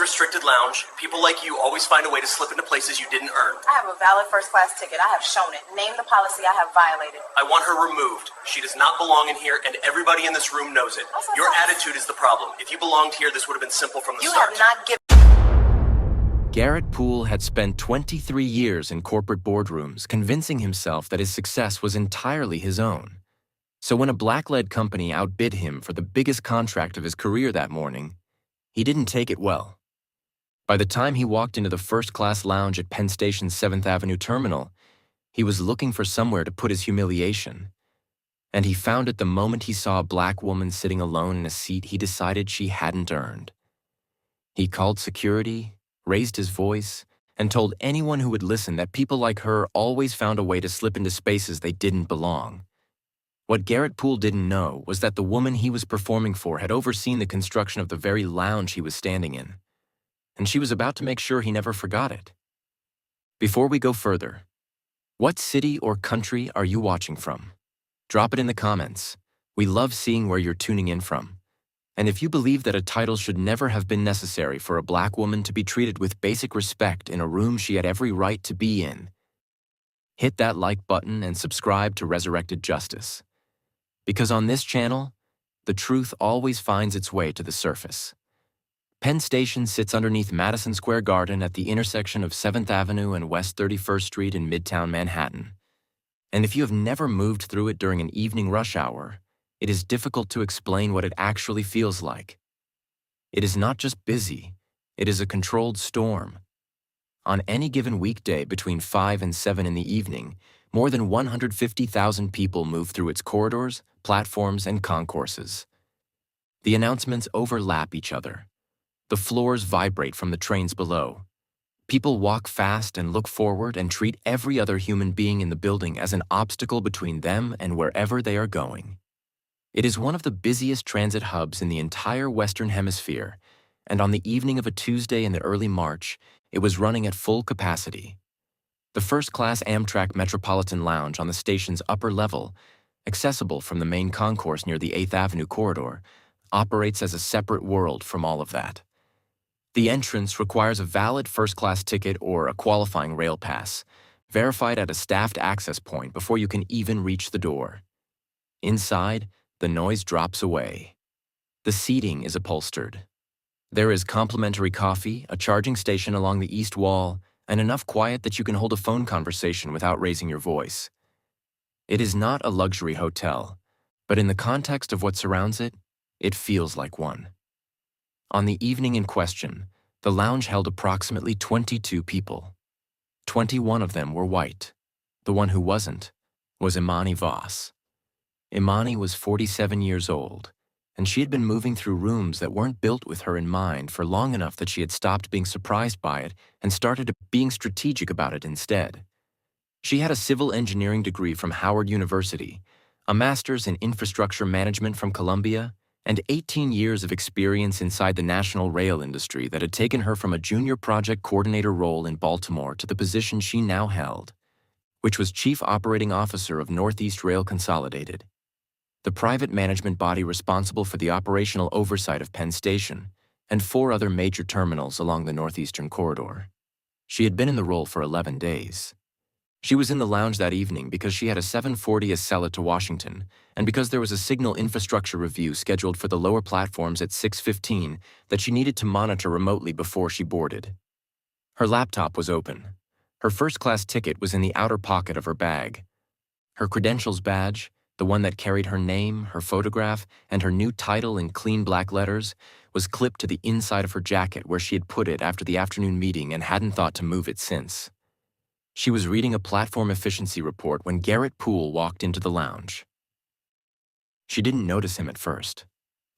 restricted lounge. People like you always find a way to slip into places you didn't earn. I have a valid first-class ticket. I have shown it. Name the policy I have violated. I want her removed. She does not belong in here, and everybody in this room knows it. Your attitude is the problem. If you belonged here, this would have been simple from the start. You have not given... Garrett Poole had spent 23 years in corporate boardrooms convincing himself that his success was entirely his own. So when a black-led company outbid him for the biggest contract of his career that morning, he didn't take it well. By the time he walked into the first-class lounge at Penn Station's 7th Avenue terminal, he was looking for somewhere to put his humiliation. And he found it the moment he saw a black woman sitting alone in a seat he decided she hadn't earned. He called security, raised his voice, and told anyone who would listen that people like her always found a way to slip into spaces they didn't belong. What Garrett Poole didn't know was that the woman he was performing for had overseen the construction of the very lounge he was standing in, and she was about to make sure he never forgot it. Before we go further, what city or country are you watching from? Drop it in the comments. We love seeing where you're tuning in from. And if you believe that a title should never have been necessary for a black woman to be treated with basic respect in a room she had every right to be in, hit that like button and subscribe to Resurrected Justice. Because on this channel, the truth always finds its way to the surface. Penn Station sits underneath Madison Square Garden at the intersection of 7th Avenue and West 31st Street in Midtown Manhattan. And if you have never moved through it during an evening rush hour, it is difficult to explain what it actually feels like. It is not just busy, it is a controlled storm. On any given weekday between 5 and 7 in the evening, more than 150,000 people move through its corridors, platforms, and concourses. The announcements overlap each other. The floors vibrate from the trains below. People walk fast and look forward and treat every other human being in the building as an obstacle between them and wherever they are going. It is one of the busiest transit hubs in the entire Western Hemisphere, and on the evening of a Tuesday in the early March, it was running at full capacity. The first-class Amtrak Metropolitan Lounge on the station's upper level, accessible from the main concourse near the 8th Avenue corridor, operates as a separate world from all of that. The entrance requires a valid first-class ticket or a qualifying rail pass, verified at a staffed access point before you can even reach the door. Inside, the noise drops away. The seating is upholstered. There is complimentary coffee, a charging station along the east wall, and enough quiet that you can hold a phone conversation without raising your voice. It is not a luxury hotel, but in the context of what surrounds it, it feels like one. On the evening in question, the lounge held approximately 22 people. 21 of them were white. The one who wasn't was Imani Voss. Imani was 47 years old, and she had been moving through rooms that weren't built with her in mind for long enough that she had stopped being surprised by it and started being strategic about it instead. She had a civil engineering degree from Howard University, a master's in infrastructure management from Columbia, and 18 years of experience inside the national rail industry that had taken her from a junior project coordinator role in Baltimore to the position she now held, which was Chief Operating Officer of Northeast Rail Consolidated, the private management body responsible for the operational oversight of Penn Station and 4 other major terminals along the Northeastern Corridor. She had been in the role for 11 days. She was in the lounge that evening because she had a 7:40 Acela to Washington, and because there was a signal infrastructure review scheduled for the lower platforms at 6:15 that she needed to monitor remotely before she boarded. Her laptop was open. Her first-class ticket was in the outer pocket of her bag. Her credentials badge, the one that carried her name, her photograph, and her new title in clean black letters, was clipped to the inside of her jacket where she had put it after the afternoon meeting and hadn't thought to move it since. She was reading a platform efficiency report when Garrett Poole walked into the lounge. She didn't notice him at first.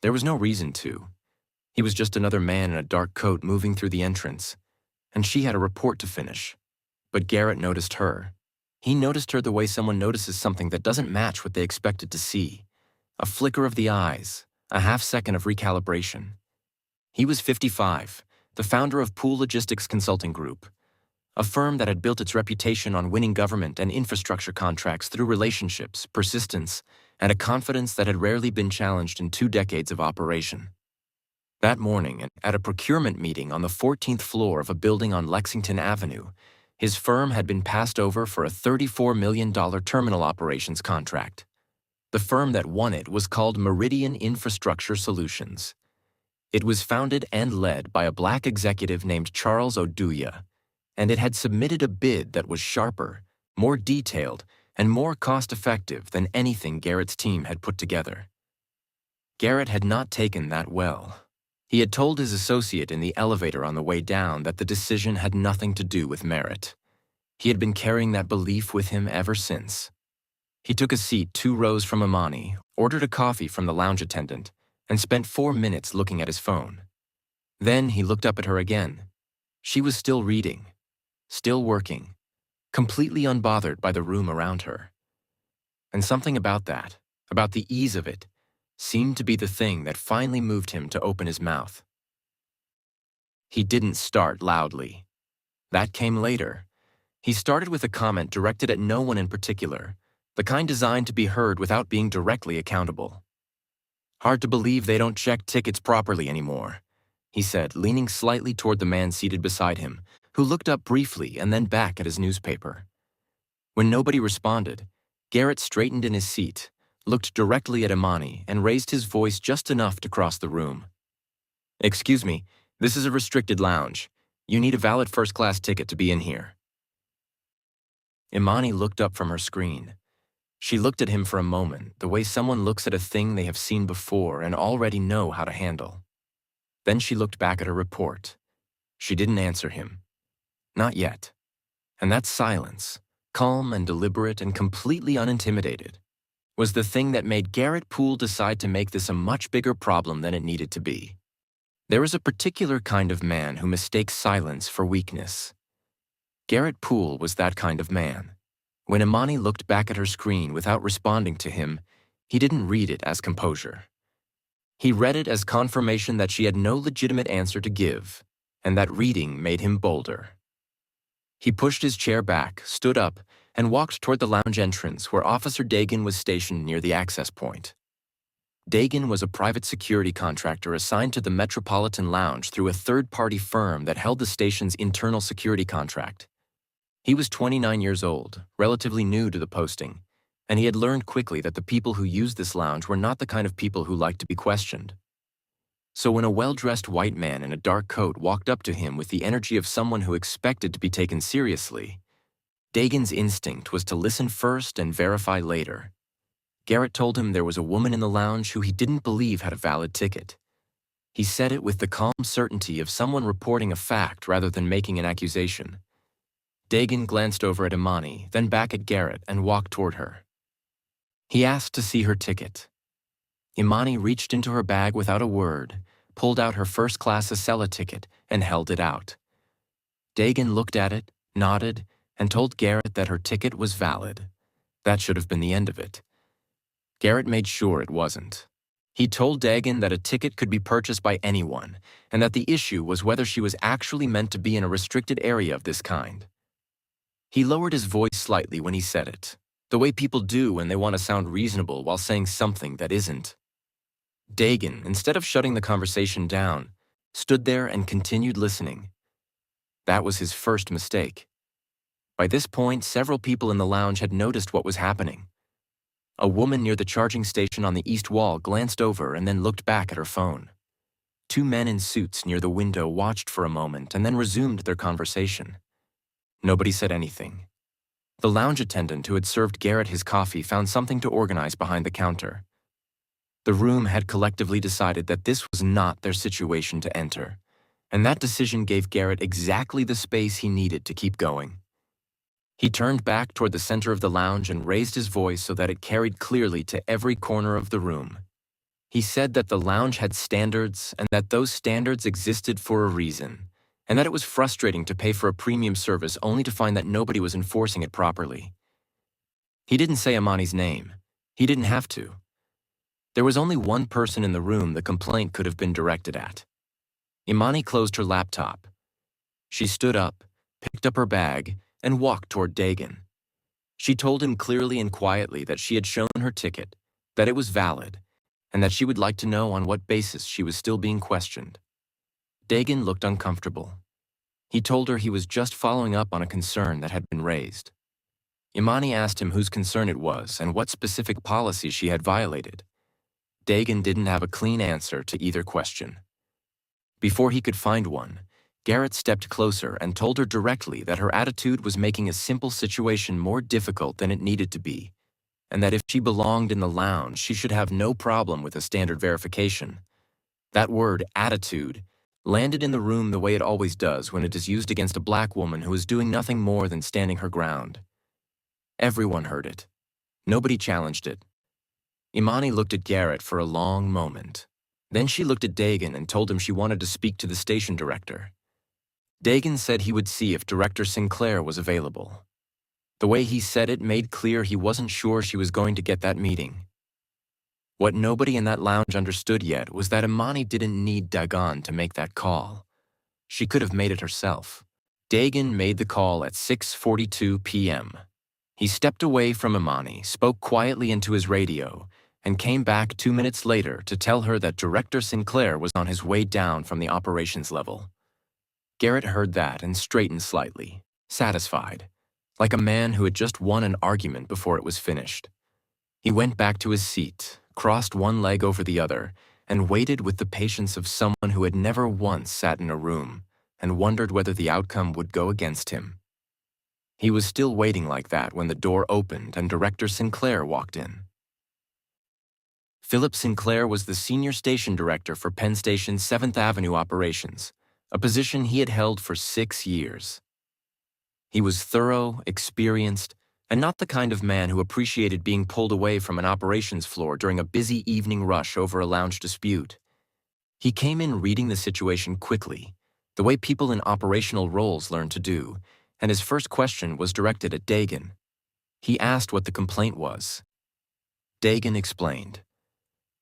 There was no reason to. He was just another man in a dark coat moving through the entrance, and she had a report to finish. But Garrett noticed her. He noticed her the way someone notices something that doesn't match what they expected to see. A flicker of the eyes, a half-second of recalibration. He was 55, the founder of Poole Logistics Consulting Group, a firm that had built its reputation on winning government and infrastructure contracts through relationships, persistence, and a confidence that had rarely been challenged in 2 decades of operation. That morning, at a procurement meeting on the 14th floor of a building on Lexington Avenue, his firm had been passed over for a $34 million terminal operations contract. The firm that won it was called Meridian Infrastructure Solutions. It was founded and led by a black executive named Charles Oduya, and it had submitted a bid that was sharper, more detailed, and more cost-effective than anything Garrett's team had put together. Garrett had not taken that well. He had told his associate in the elevator on the way down that the decision had nothing to do with merit. He had been carrying that belief with him ever since. He took a seat 2 rows from Imani, ordered a coffee from the lounge attendant, and spent 4 minutes looking at his phone. Then he looked up at her again. She was still reading, still working, completely unbothered by the room around her. And something about that, about the ease of it, seemed to be the thing that finally moved him to open his mouth. He didn't start loudly. That came later. He started with a comment directed at no one in particular, the kind designed to be heard without being directly accountable. "Hard to believe they don't check tickets properly anymore," he said, leaning slightly toward the man seated beside him, who looked up briefly and then back at his newspaper. When nobody responded, Garrett straightened in his seat, looked directly at Imani, and raised his voice just enough to cross the room. "Excuse me, this is a restricted lounge. You need a valid first-class ticket to be in here." Imani looked up from her screen. She looked at him for a moment, the way someone looks at a thing they have seen before and already know how to handle. Then she looked back at her report. She didn't answer him. Not yet. And that silence, calm and deliberate and completely unintimidated, was the thing that made Garrett Poole decide to make this a much bigger problem than it needed to be. There is a particular kind of man who mistakes silence for weakness. Garrett Poole was that kind of man. When Imani looked back at her screen without responding to him, he didn't read it as composure. He read it as confirmation that she had no legitimate answer to give, and that reading made him bolder. He pushed his chair back, stood up, and walked toward the lounge entrance where Officer Dagan was stationed near the access point. Dagan was a private security contractor assigned to the Metropolitan Lounge through a third-party firm that held the station's internal security contract. He was 29 years old, relatively new to the posting, and he had learned quickly that the people who used this lounge were not the kind of people who liked to be questioned. So when a well-dressed white man in a dark coat walked up to him with the energy of someone who expected to be taken seriously, Dagan's instinct was to listen first and verify later. Garrett told him there was a woman in the lounge who he didn't believe had a valid ticket. He said it with the calm certainty of someone reporting a fact rather than making an accusation. Dagan glanced over at Imani, then back at Garrett, and walked toward her. He asked to see her ticket. Imani reached into her bag without a word, pulled out her first-class Acela ticket, and held it out. Dagan looked at it, nodded, and told Garrett that her ticket was valid. That should have been the end of it. Garrett made sure it wasn't. He told Dagan that a ticket could be purchased by anyone, and that the issue was whether she was actually meant to be in a restricted area of this kind. He lowered his voice slightly when he said it, the way people do when they want to sound reasonable while saying something that isn't. Dagan, instead of shutting the conversation down, stood there and continued listening. That was his first mistake. By this point, several people in the lounge had noticed what was happening. A woman near the charging station on the east wall glanced over and then looked back at her phone. 2 men in suits near the window watched for a moment and then resumed their conversation. Nobody said anything. The lounge attendant who had served Garrett his coffee found something to organize behind the counter. The room had collectively decided that this was not their situation to enter, and that decision gave Garrett exactly the space he needed to keep going. He turned back toward the center of the lounge and raised his voice so that it carried clearly to every corner of the room. He said that the lounge had standards and that those standards existed for a reason, and that it was frustrating to pay for a premium service only to find that nobody was enforcing it properly. He didn't say Imani's name. He didn't have to. There was only one person in the room the complaint could have been directed at. Imani closed her laptop. She stood up, picked up her bag, and walked toward Dagan. She told him clearly and quietly that she had shown her ticket, that it was valid, and that she would like to know on what basis she was still being questioned. Dagan looked uncomfortable. He told her he was just following up on a concern that had been raised. Imani asked him whose concern it was and what specific policy she had violated. Dagan didn't have a clean answer to either question. Before he could find one, Garrett stepped closer and told her directly that her attitude was making a simple situation more difficult than it needed to be, and that if she belonged in the lounge, she should have no problem with a standard verification. That word, attitude, landed in the room the way it always does when it is used against a black woman who is doing nothing more than standing her ground. Everyone heard it. Nobody challenged it. Imani looked at Garrett for a long moment. Then she looked at Dagan and told him she wanted to speak to the station director. Dagan said he would see if Director Sinclair was available. The way he said it made clear he wasn't sure she was going to get that meeting. What nobody in that lounge understood yet was that Imani didn't need Dagan to make that call. She could have made it herself. Dagan made the call at 6:42 p.m. He stepped away from Imani, spoke quietly into his radio, and came back 2 minutes later to tell her that Director Sinclair was on his way down from the operations level. Garrett heard that and straightened slightly, satisfied, like a man who had just won an argument before it was finished. He went back to his seat, crossed one leg over the other, and waited with the patience of someone who had never once sat in a room and wondered whether the outcome would go against him. He was still waiting like that when the door opened and Director Sinclair walked in. Philip Sinclair was the senior station director for Penn Station's 7th Avenue operations, a position he had held for 6 years. He was thorough, experienced, and not the kind of man who appreciated being pulled away from an operations floor during a busy evening rush over a lounge dispute. He came in reading the situation quickly, the way people in operational roles learn to do, and his first question was directed at Dagan. He asked what the complaint was. Dagan explained.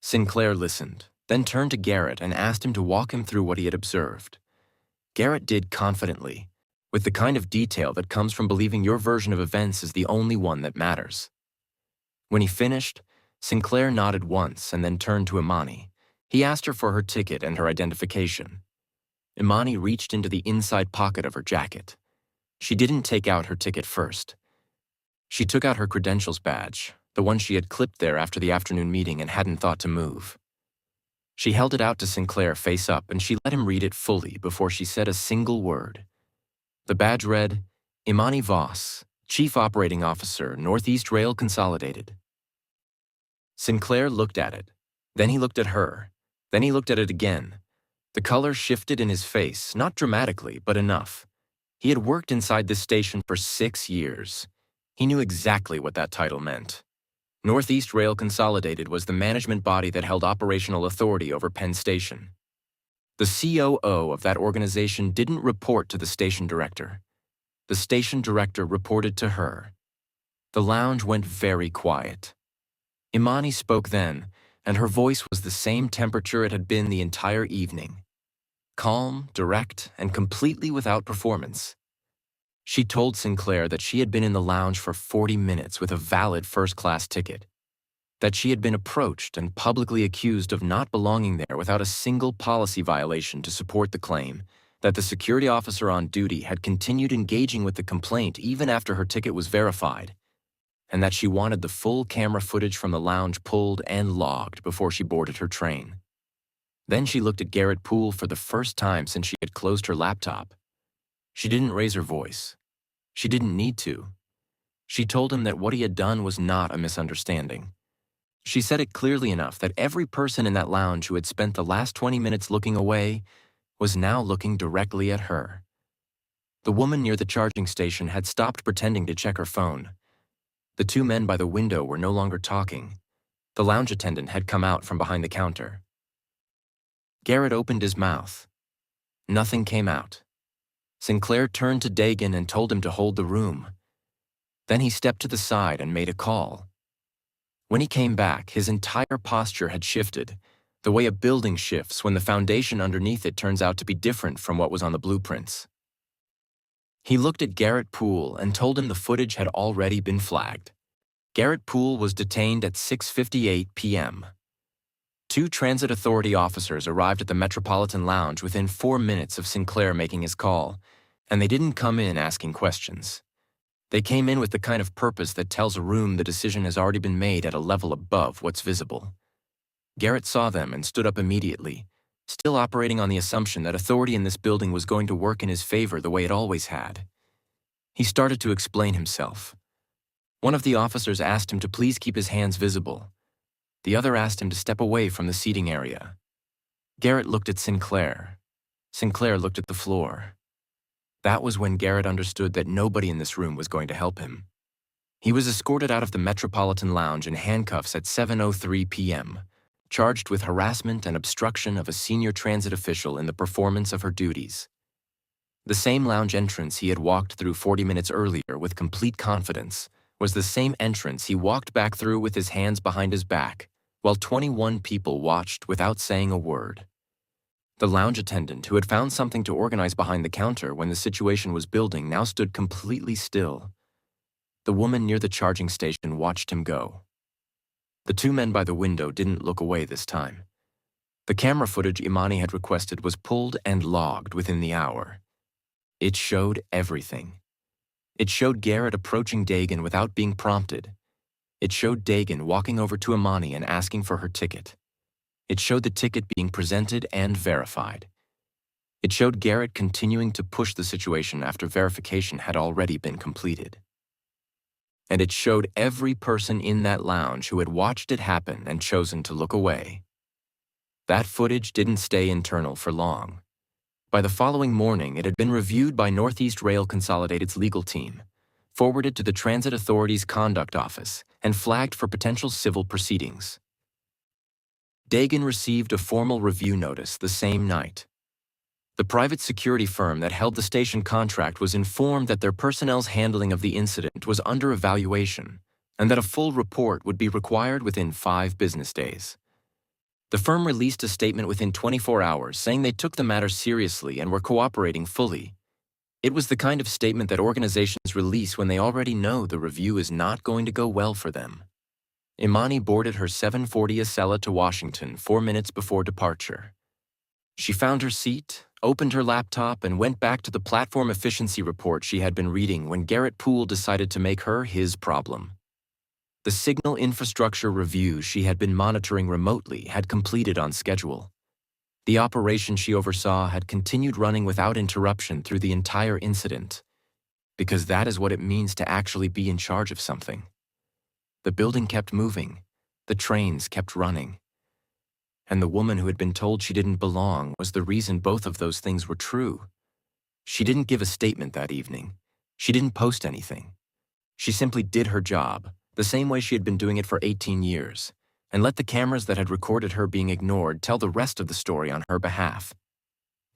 Sinclair listened, then turned to Garrett and asked him to walk him through what he had observed. Garrett did confidently, with the kind of detail that comes from believing your version of events is the only one that matters. When he finished, Sinclair nodded once and then turned to Imani. He asked her for her ticket and her identification. Imani reached into the inside pocket of her jacket. She didn't take out her ticket first. She took out her credentials badge, the one she had clipped there after the afternoon meeting and hadn't thought to move. She held it out to Sinclair face up and she let him read it fully before she said a single word. The badge read, Imani Voss, Chief Operating Officer, Northeast Rail Consolidated. Sinclair looked at it. Then he looked at her. Then he looked at it again. The color shifted in his face, not dramatically, but enough. He had worked inside this station for 6 years. He knew exactly what that title meant. Northeast Rail Consolidated was the management body that held operational authority over Penn Station. The COO of that organization didn't report to the station director. The station director reported to her. The lounge went very quiet. Imani spoke then, and her voice was the same temperature it had been the entire evening. Calm, direct, and completely without performance. She told Sinclair that she had been in the lounge for 40 minutes with a valid first-class ticket, that she had been approached and publicly accused of not belonging there without a single policy violation to support the claim, that the security officer on duty had continued engaging with the complaint even after her ticket was verified, and that she wanted the full camera footage from the lounge pulled and logged before she boarded her train. Then she looked at Garrett Poole for the first time since she had closed her laptop. She didn't raise her voice. She didn't need to. She told him that what he had done was not a misunderstanding. She said it clearly enough that every person in that lounge who had spent the last 20 minutes looking away was now looking directly at her. The woman near the charging station had stopped pretending to check her phone. The two men by the window were no longer talking. The lounge attendant had come out from behind the counter. Garrett opened his mouth. Nothing came out. Sinclair turned to Dagan and told him to hold the room. Then he stepped to the side and made a call. When he came back, his entire posture had shifted, the way a building shifts when the foundation underneath it turns out to be different from what was on the blueprints. He looked at Garrett Poole and told him the footage had already been flagged. Garrett Poole was detained at 6:58 p.m. Two transit authority officers arrived at the Metropolitan Lounge within 4 minutes of Sinclair making his call, and they didn't come in asking questions. They came in with the kind of purpose that tells a room the decision has already been made at a level above what's visible. Garrett saw them and stood up immediately, still operating on the assumption that authority in this building was going to work in his favor the way it always had. He started to explain himself. One of the officers asked him to please keep his hands visible. The other asked him to step away from the seating area. Garrett looked at Sinclair. Sinclair looked at the floor. That was when Garrett understood that nobody in this room was going to help him. He was escorted out of the Metropolitan Lounge in handcuffs at 7:03 p.m., charged with harassment and obstruction of a senior transit official in the performance of her duties. The same lounge entrance he had walked through 40 minutes earlier with complete confidence was the same entrance he walked back through with his hands behind his back, while 21 people watched without saying a word. The lounge attendant, who had found something to organize behind the counter when the situation was building, now stood completely still. The woman near the charging station watched him go. The two men by the window didn't look away this time. The camera footage Imani had requested was pulled and logged within the hour. It showed everything. It showed Garrett approaching Dagan without being prompted. It showed Dagan walking over to Imani and asking for her ticket. It showed the ticket being presented and verified. It showed Garrett continuing to push the situation after verification had already been completed. And it showed every person in that lounge who had watched it happen and chosen to look away. That footage didn't stay internal for long. By the following morning, it had been reviewed by Northeast Rail Consolidated's legal team, forwarded to the Transit Authority's Conduct Office, and flagged for potential civil proceedings. Dagan received a formal review notice the same night. The private security firm that held the station contract was informed that their personnel's handling of the incident was under evaluation and that a full report would be required within 5 business days. The firm released a statement within 24 hours saying they took the matter seriously and were cooperating fully. It was the kind of statement that organizations release when they already know the review is not going to go well for them. Imani boarded her 740 Acela to Washington 4 minutes before departure. She found her seat, opened her laptop, and went back to the platform efficiency report she had been reading when Garrett Poole decided to make her his problem. The signal infrastructure review she had been monitoring remotely had completed on schedule. The operation she oversaw had continued running without interruption through the entire incident, because that is what it means to actually be in charge of something. The building kept moving, the trains kept running, and the woman who had been told she didn't belong was the reason both of those things were true. She didn't give a statement that evening. She didn't post anything. She simply did her job, the same way she had been doing it for 18 years, and let the cameras that had recorded her being ignored tell the rest of the story on her behalf.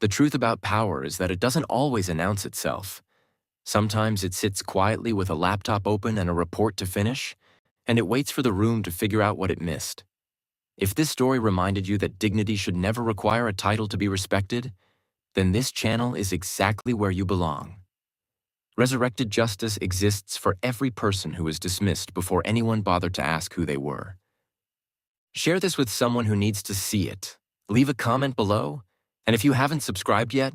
The truth about power is that it doesn't always announce itself. Sometimes it sits quietly with a laptop open and a report to finish, and it waits for the room to figure out what it missed. If this story reminded you that dignity should never require a title to be respected, then this channel is exactly where you belong. Resurrected Justice exists for every person who was dismissed before anyone bothered to ask who they were. Share this with someone who needs to see it. Leave a comment below, and if you haven't subscribed yet,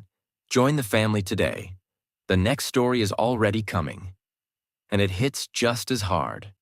join the family today. The next story is already coming, and it hits just as hard.